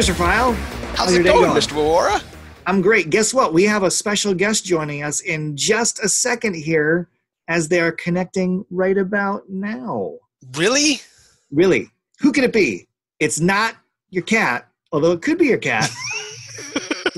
Mr. File. How's it going, Mr. Wawara? I'm great. Guess what? We have a special guest joining us in just a second here as they are connecting right about now. Really? Really? Who could it be? It's not your cat, although it could be your cat.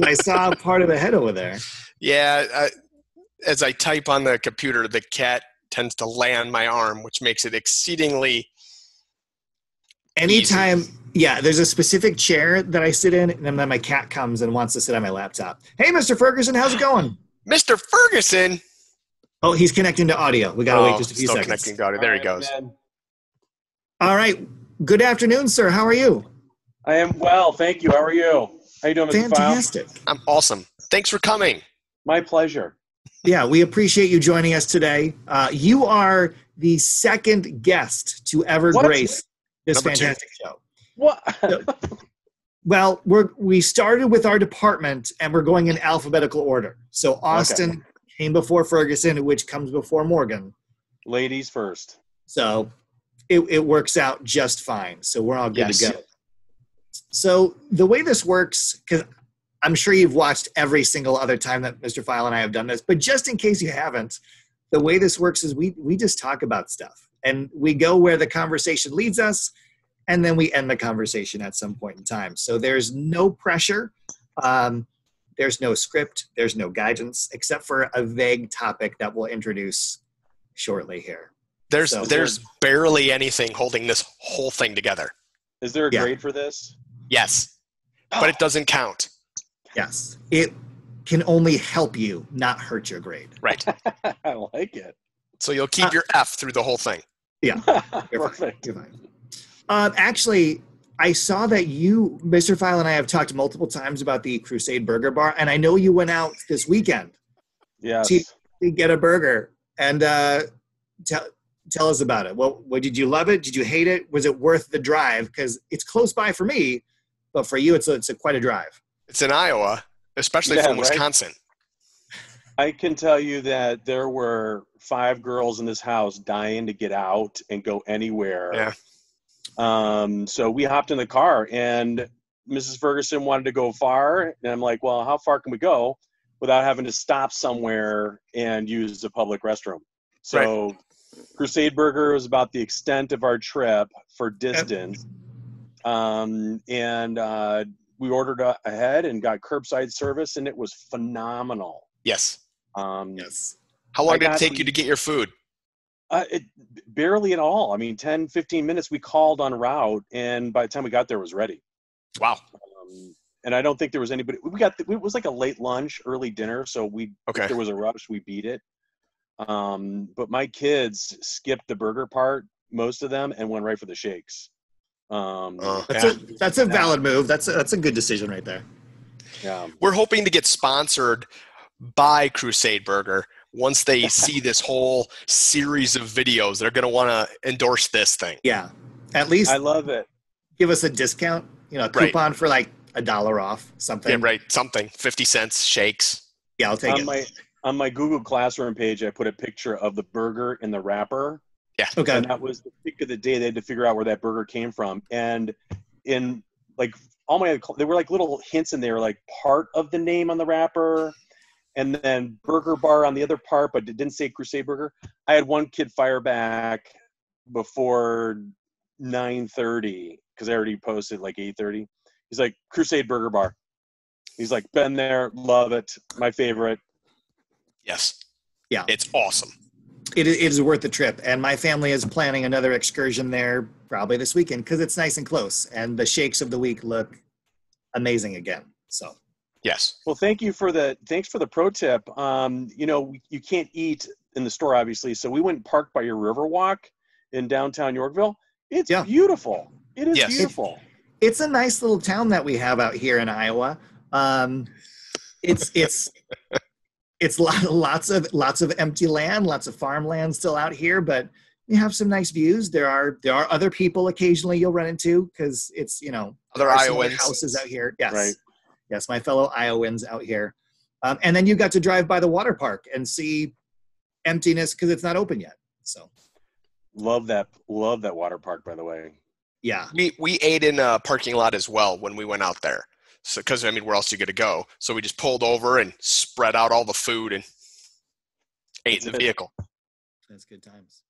I saw part of the head over there. Yeah, as I type on the computer, the cat tends to lay on my arm, which makes it exceedingly Anytime, easy. Yeah, there's a specific chair that I sit in, and then my cat comes and wants to sit on my laptop. Hey, Mr. Ferguson, how's it going? Mr. Ferguson! Oh, he's connecting to audio. We got to wait just a few seconds. Connecting to audio. There he goes. Man. All right. Good afternoon, sir. How are you? I am well, thank you. How are you? How you doing, Mr. Fantastic. I'm awesome. Thanks for coming. My pleasure. Yeah, we appreciate you joining us today. You are the second guest to ever grace this Number fantastic show. What? Well, we started with our department, and we're going in alphabetical order. So Austin came before Ferguson, which comes before Morgan. Ladies first. So it works out just fine. So we're all good to go. So the way this works, because I'm sure you've watched every single other time that Mr. File and I have done this, but just in case you haven't, the way this works is we just talk about stuff. And we go where the conversation leads us, and then we end the conversation at some point in time. So there's no pressure. There's no script. There's no guidance, except for a vague topic that we'll introduce shortly here. There's barely anything holding this whole thing together. Is there a grade for this? Yes, but it doesn't count. Yes. It can only help you, not hurt your grade. Right. I like it. So you'll keep your F through the whole thing. Yeah. You're Perfect. fine. You're fine. Actually, I saw that you, Mr. File, and I have talked multiple times about the Crusade Burger Bar, and I know you went out this weekend Yes. to get a burger. And tell us about it. What did you love it? Did you hate it? Was it worth the drive? Because it's close by for me, but for you, it's quite a drive. It's in Iowa, especially from Wisconsin. I can tell you that there were 5 girls in this house dying to get out and go anywhere. Yeah. So we hopped in the car, and Mrs. Ferguson wanted to go far, and I'm like, well, how far can we go without having to stop somewhere and use a public restroom? So Crusade Burger was about the extent of our trip for distance. We ordered ahead and got curbside service, and it was phenomenal. Yes. Yes. How long did it take you to get your food? It barely at all. I mean, 10, 15 minutes. We called en route, and by the time we got there, it was ready. Wow. And I don't think there was anybody. It was like a late lunch, early dinner, so if there was a rush, we beat it. But my kids skipped the burger part, most of them, and went right for the shakes. That's a valid move. That's a good decision right there. Yeah. We're hoping to get sponsored by Crusade Burger once they see this whole series of videos. They're going to want to endorse this thing. Yeah. At least I love it. Give us a discount, a coupon for like $1 off, something. Yeah, right. Something. 50 cents shakes. Yeah, I'll take it. On my Google Classroom page, I put a picture of the burger in the wrapper. Yeah. Okay. And that was the pick of the day. They had to figure out where that burger came from. And in like there were like little hints in there, like part of the name on the wrapper, and then Burger Bar on the other part, but it didn't say Crusade Burger. I had one kid fire back before 9:30 because I already posted like 8:30. He's like, Crusade Burger Bar. He's like, been there, love it, my favorite. Yes. Yeah. It's awesome. It is worth the trip. And my family is planning another excursion there probably this weekend because it's nice and close. And the shakes of the week look amazing again. So. Yes. Well, thanks for the pro tip. You can't eat in the store, obviously. So we went and parked by your Riverwalk in downtown Yorkville. It's beautiful. It is beautiful. It's a nice little town that we have out here in Iowa. It's lots of empty land, lots of farmland still out here, but you have some nice views. There are other people occasionally you'll run into because it's other Iowans houses out here. Yes, right. Yes, my fellow Iowans out here. And then you got to drive by the water park and see emptiness because it's not open yet. So love that water park, by the way. Yeah. We ate in a parking lot as well when we went out there. So, because I mean, where else are you going to go? So we just pulled over and spread out all the food and ate in the vehicle. That's good times.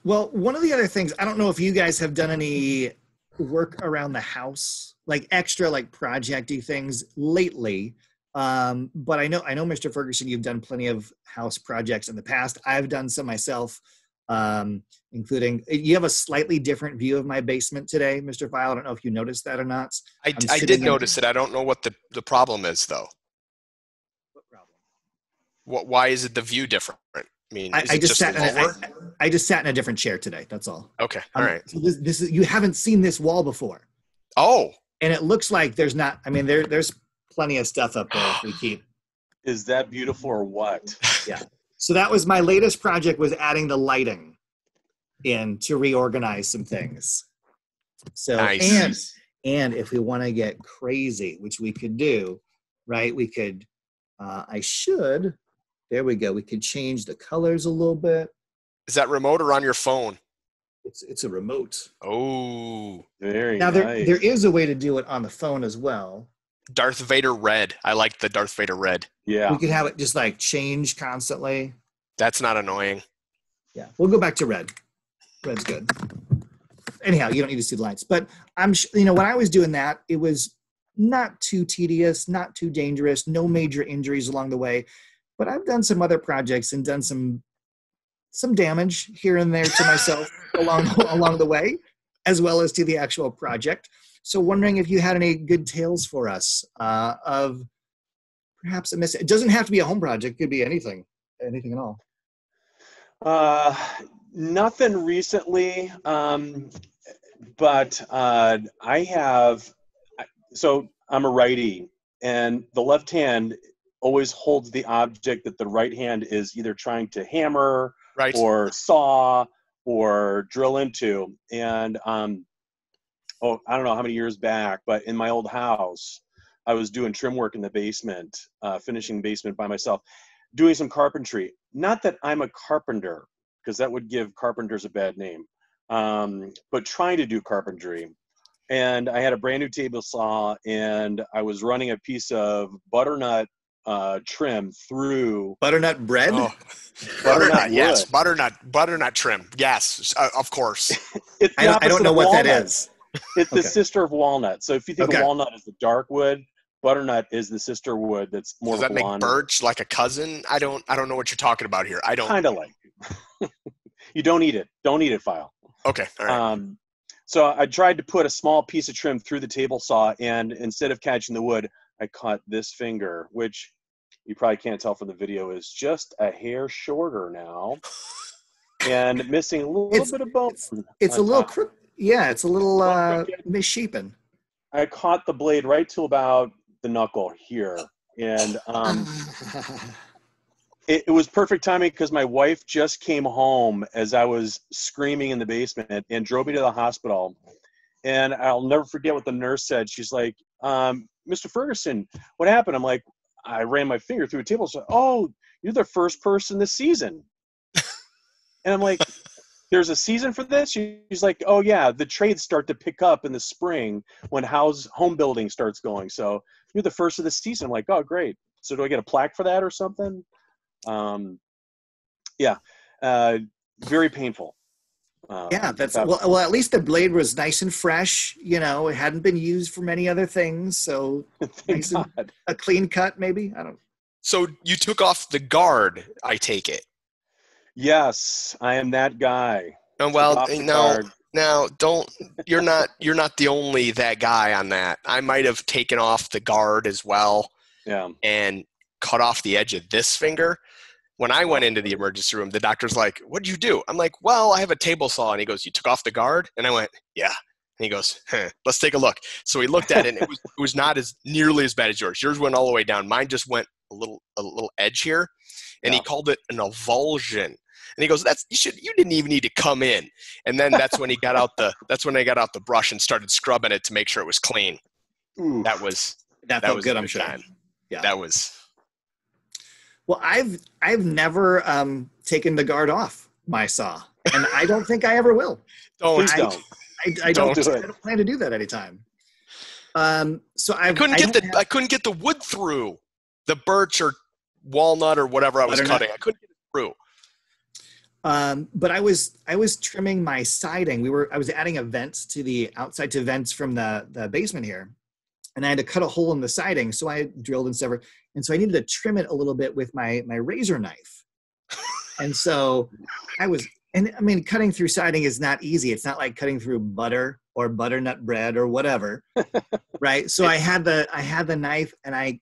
Well, one of the other things, I don't know if you guys have done any work around the house, like extra, like projecty things lately. But I know, Mr. Ferguson, you've done plenty of house projects in the past. I've done some myself, including, you have a slightly different view of my basement today, Mr. File. I don't know if you noticed that or not. I did notice it. I don't know what the problem is, though. What problem? Why is it the view different? I mean, I just sat in a different chair today. That's all. Okay. All right. So this is, you haven't seen this wall before. Oh. And it looks like there's not, I mean, there's plenty of stuff up there if we keep. Is that beautiful or what? Yeah. So that was my latest project, was adding the lighting in to reorganize some things. So, nice. and if we want to get crazy, which we could do, right? We could, there we go. We could change the colors a little bit. Is that remote or on your phone? It's a remote. Oh, very now nice. There is a way to do it on the phone as well. Darth Vader red. I like the Darth Vader red. Yeah. We could have it just like change constantly. That's not annoying. Yeah. We'll go back to red. Red's good. Anyhow, you don't need to see the lights. But when I was doing that, it was not too tedious, not too dangerous, no major injuries along the way. But I've done some other projects and done some damage here and there to myself along the way, as well as to the actual project. So wondering if you had any good tales for us of perhaps a miss. It doesn't have to be a home project. It could be anything at all. Nothing recently, but I have. So I'm a righty, and the left hand always holds the object that the right hand is either trying to hammer, right, or saw or drill into. And I don't know how many years back, but in my old house, I was doing trim work in the basement, finishing the basement by myself, doing some carpentry. Not that I'm a carpenter, because that would give carpenters a bad name, but trying to do carpentry. And I had a brand new table saw, and I was running a piece of butternut trim through. Butternut bread? Oh. Butternut, yes. Butternut trim. Yes, of course. I don't know what that is. It's the sister of walnut. So if you think of walnut as the dark wood, butternut is the sister wood that's more blonde. Does that make birch like a cousin? I don't know what you're talking about here. I don't. Kind of like. You don't eat it. Don't eat it, File. Okay. All right. So I tried to put a small piece of trim through the table saw, and instead of catching the wood, I caught this finger, which you probably can't tell from the video is just a hair shorter now, and missing a little bit of bone. It's a little crook. Yeah, it's a little misshapen. I caught the blade right to about the knuckle here, and it was perfect timing because my wife just came home as I was screaming in the basement and drove me to the hospital. And I'll never forget what the nurse said. She's like, Mr. Ferguson, what happened? I'm like, I ran my finger through a table. So, oh, you're the first person this season. And I'm like, there's a season for this? She's like, oh, yeah, the trades start to pick up in the spring when home building starts going. So you're the first of the season. I'm like, oh, great. So do I get a plaque for that or something? Very painful. That's well, at least the blade was nice and fresh. You know, it hadn't been used for many other things. So Thank God. A clean cut, maybe. I don't. So you took off the guard, I take it. Yes, I am that guy. Oh, well, now don't. You're not the only that guy on that. I might have taken off the guard as well. Yeah. And cut off the edge of this finger. When I went into the emergency room, the doctor's like, what'd you do? I'm like, well, I have a table saw. And he goes, you took off the guard? And I went, yeah. And he goes, let's take a look. So we looked at it, and it was not as nearly as bad as yours. Yours went all the way down. Mine just went a little edge here. And he called it an avulsion. And he goes, you didn't even need to come in. And then that's when I got out the brush and started scrubbing it to make sure it was clean. Ooh. That felt good, I'm sure. Yeah. That was. Well, I've never taken the guard off my saw, and I don't think I ever will. Please don't. I Don't don't do it. I don't plan to do that anytime. So I couldn't get the wood through the birch or walnut or whatever I was Butternut. cutting. I couldn't get it through. But I was trimming my siding. I was adding a vent to the outside to vents from the basement here, and I had to cut a hole in the siding. So I drilled and severed, and so I needed to trim it a little bit with my razor knife. And so cutting through siding is not easy. It's not like cutting through butter or butternut bread or whatever, right? So I had the knife, and I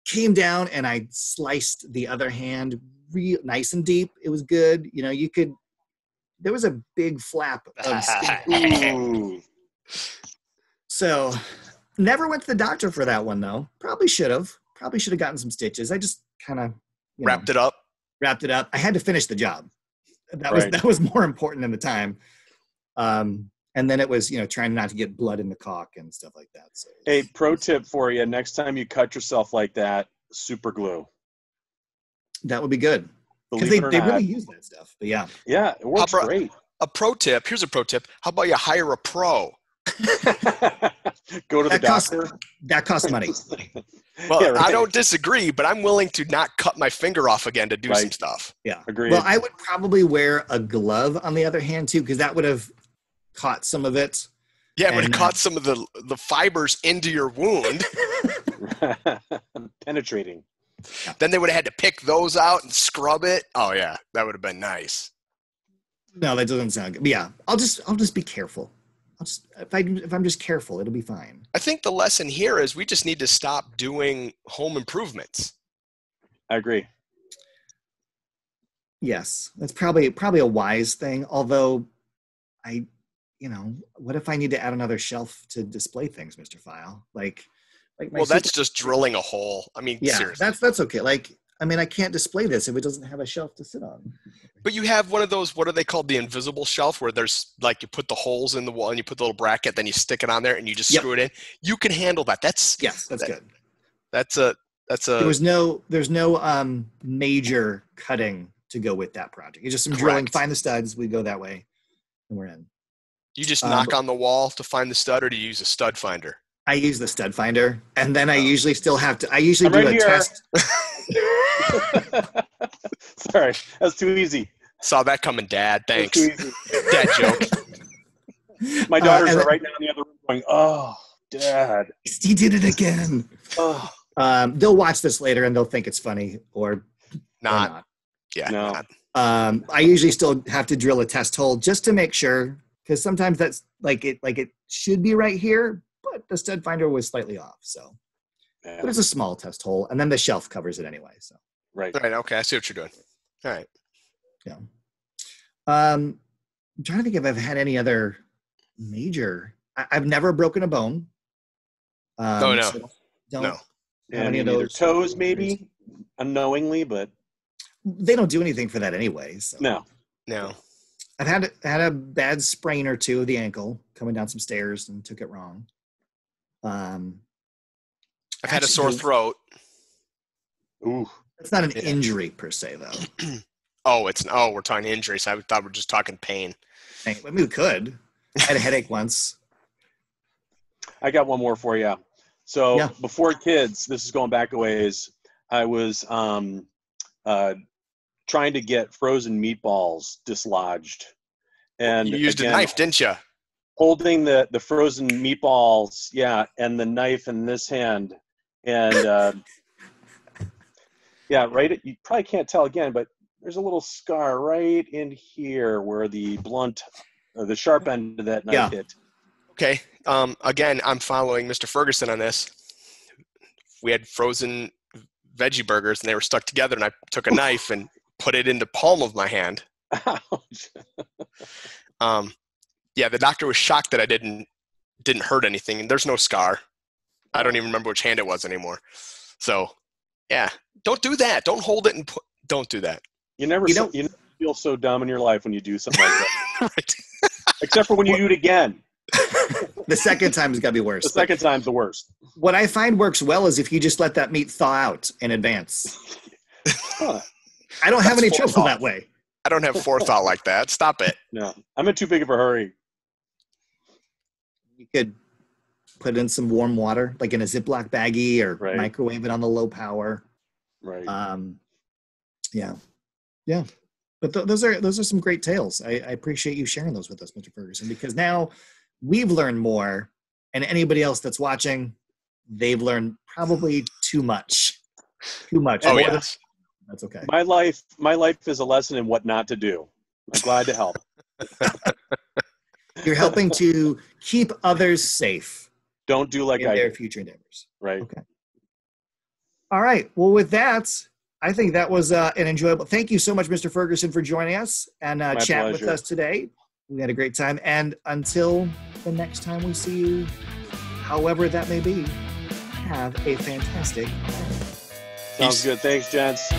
came down and I sliced the other hand real nice and deep. It was good. There was a big flap of skin. Ooh. So never went to the doctor for that one though. Probably should have gotten some stitches. I just kind of Wrapped it up. I had to finish the job. Right. That was more important than the time. And then it was, trying not to get blood in the caulk and stuff like that. So Hey, pro tip for you: next time you cut yourself like that, super glue. that would be good. Because Believe it or they not. really use that stuff. But yeah. Yeah, it works How about- great. A pro tip. Here's a pro tip. How about you hire a pro? Go to the That costs- doctor. That costs money. Well, Yeah, right. I don't disagree, but I'm willing to not cut my finger off again to do some Right. stuff. Yeah. Agreed. Well, I would probably wear a glove on the other hand too, because that would have caught some of it. Yeah, it would have And, caught some of the fibers into your wound. Penetrating. Then they would have had to pick those out and scrub it. Oh yeah, that would have been nice. No, that doesn't sound good. But yeah, I'll just be careful. If I'm just careful, it'll be fine. I think the lesson here is we just need to stop doing home improvements. I agree. Yes, that's probably a wise thing. Although, what if I need to add another shelf to display things, Mr. File? Like my Well, that's just drilling a hole. I mean, yeah, seriously. that's okay. I can't display this if it doesn't have a shelf to sit on. But you have one of those, what are they called? The invisible shelf, where there's like you put the holes in the wall and you put the little bracket, then you stick it on there and you just Yep. screw it in. You can handle that. Yes, that's good. That's a There's no major cutting to go with that project. It's just some drilling, Correct. find the studs, we go that way, and we're in. you just knock on the wall to find the stud, or do you use a stud finder? I use the stud finder, and then I usually still have to. I usually I'm do right a here. test. Sorry, that's too easy. Saw that coming, Dad. That's Thanks. too easy. Dad joke. My daughters and are right now in the other room going, "Oh, Dad." He did it again. Oh, They'll watch this later and they'll think it's funny or Not. not. Yeah. No. Not. I usually still have to drill a test hole just to make sure, because sometimes that's like it should be right here, but the stud finder was slightly off. So, man. but it's a small test hole, and then the shelf covers it anyway. So, Right. Right. Okay. I see what you're doing. All right. yeah. I'm trying to think if I've had any other major. I've never broken a bone. No. So don't No. have And any of either those toes, maybe unknowingly, but They don't do anything for that anyway. So. no. No. I've had a bad sprain or two of the ankle coming down some stairs and took it wrong. I've had a Actually, sore throat. Ooh. It's not an Yeah. injury per se, though. We're talking injuries. I thought we were just talking pain. I mean, we could. I had a headache once. I got one more for you. So Yeah. before kids, this is going back a ways. I was trying to get frozen meatballs dislodged, and You used again, a knife, didn't you? holding the frozen meatballs, yeah, and the knife in this hand, and yeah, right. You probably can't tell again, but there's a little scar right in here where the blunt, the sharp end of that knife Yeah. hit. Okay. Again, I'm following Mr. Ferguson on this. We had frozen veggie burgers, and they were stuck together, and I took a knife and put it in the palm of my hand. Ouch. Yeah, the doctor was shocked that I didn't hurt anything, and there's no scar. I don't even remember which hand it was anymore. So, yeah, don't do that. Don't hold it and don't do that. You never feel so dumb in your life when you do something like that, Right. except for when you do it again. The second time has got to be worse. The second time's the worst. What I find works well is if you just let that meat thaw out in advance. Huh. I don't have That's any forethought. trouble that way. I don't have forethought like that. Stop it. No, I'm in too big of a hurry. You could put in some warm water, like in a Ziploc baggie, or Right. microwave it on the low power. Right. Yeah. But those are some great tales. I appreciate you sharing those with us, Mr. Ferguson, because now we've learned more, and anybody else that's watching, they've learned probably too much. Oh, More yes. That's okay. My life is a lesson in what not to do. I'm glad to help. You're helping to keep others safe Don't do like in I their do. future endeavors. Right. Okay. All right. Well, with that, I think that was an enjoyable. Thank you so much, Mr. Ferguson, for joining us and chat with pleasure. us today. We had a great time. And until the next time we see you, however that may be, have a fantastic day. Sounds good. Thanks, gents.